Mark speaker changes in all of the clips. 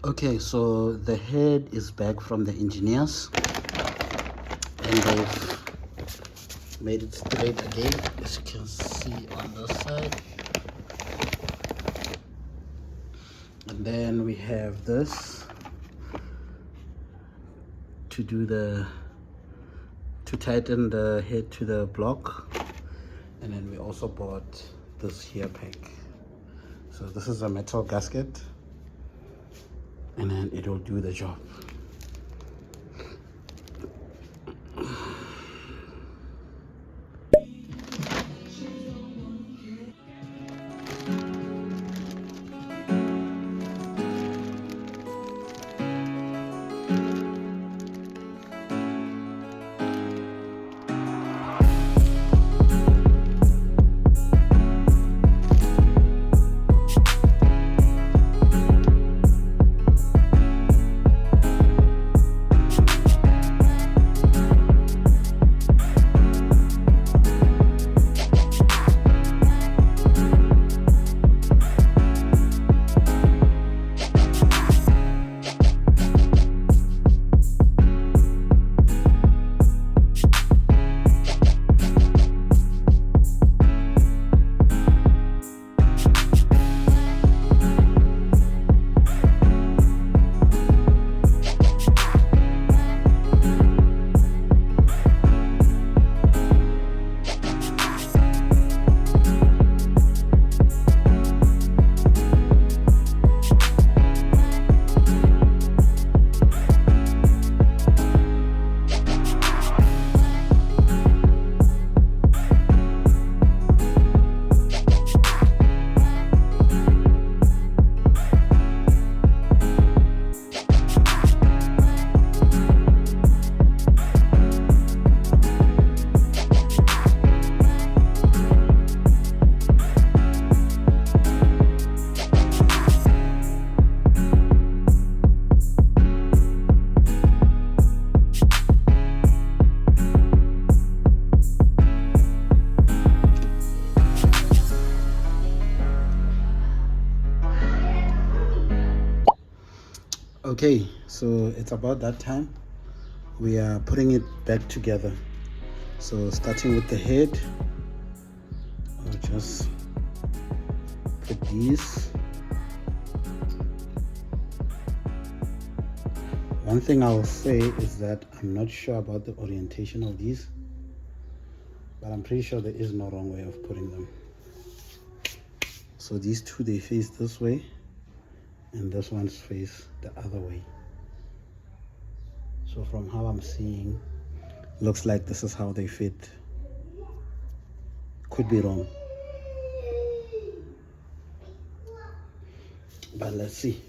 Speaker 1: Okay, so the head is back from the engineers and they've made it straight again, as you can see on this side. And then we have this to tighten the head to the block. And then we also bought this here pack. So this is a metal gasket, and then it will do the job. Okay, so it's about that time. We are putting it back together. So starting with the head, I'll just put these. One thing I'll say is that I'm not sure about the orientation of these, but I'm pretty sure there is no wrong way of putting them. So these two, they face this way, and this one's face the other way. So from how I'm seeing, looks like this is how they fit. Could be wrong, but let's see.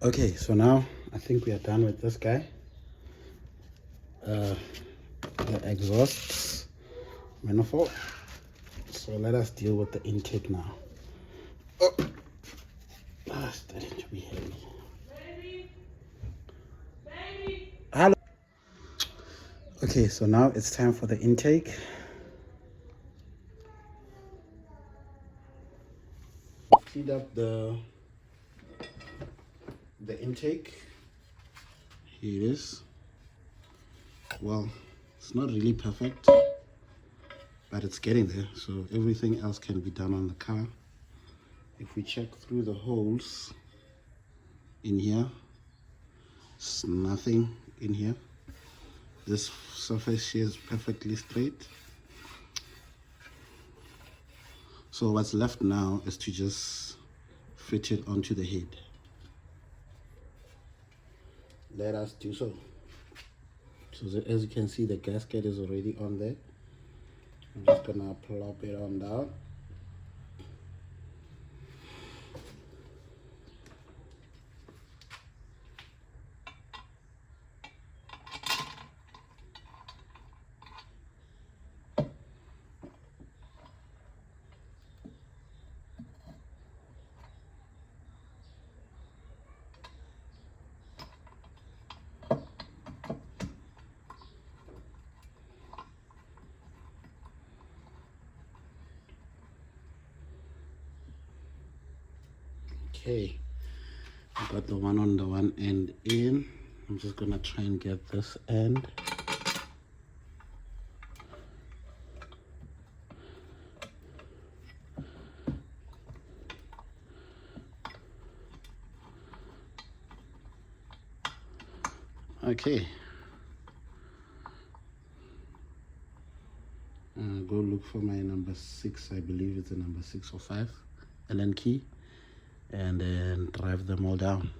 Speaker 1: Okay, so now I think we are done with this guy. The exhaust manifold. So let us deal with the intake now. Oh, starting to be heavy. Hello. Okay, so now it's time for the intake. Clean up the intake. Here it is. Well, it's not really perfect, but it's getting there. So everything else can be done on the car. If we check through the holes in here, there's nothing in here. This surface here is perfectly straight. So what's left now is to just fit it onto the head. Let us do so. So as you can see, the gasket is already on there. I'm just gonna plop it on down. Okay, I got the one on the one end in. I'm just gonna try and get this end. Okay. Go look for my number 6. I believe it's a number 6 or 5 Allen key, and then drive them all down.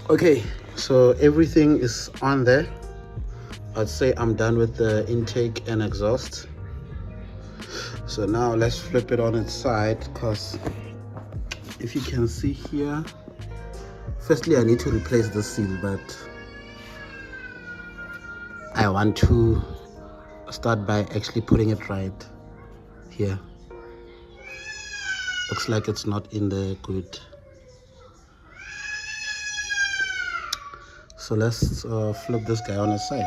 Speaker 1: Okay, so everything is on there. I'd say I'm done with the intake and exhaust. So now let's flip it on its side, because if you can see here, firstly I need to replace the seal, but I want to start by actually putting it right here. Looks like it's not in there good. So let's flip this guy on his side.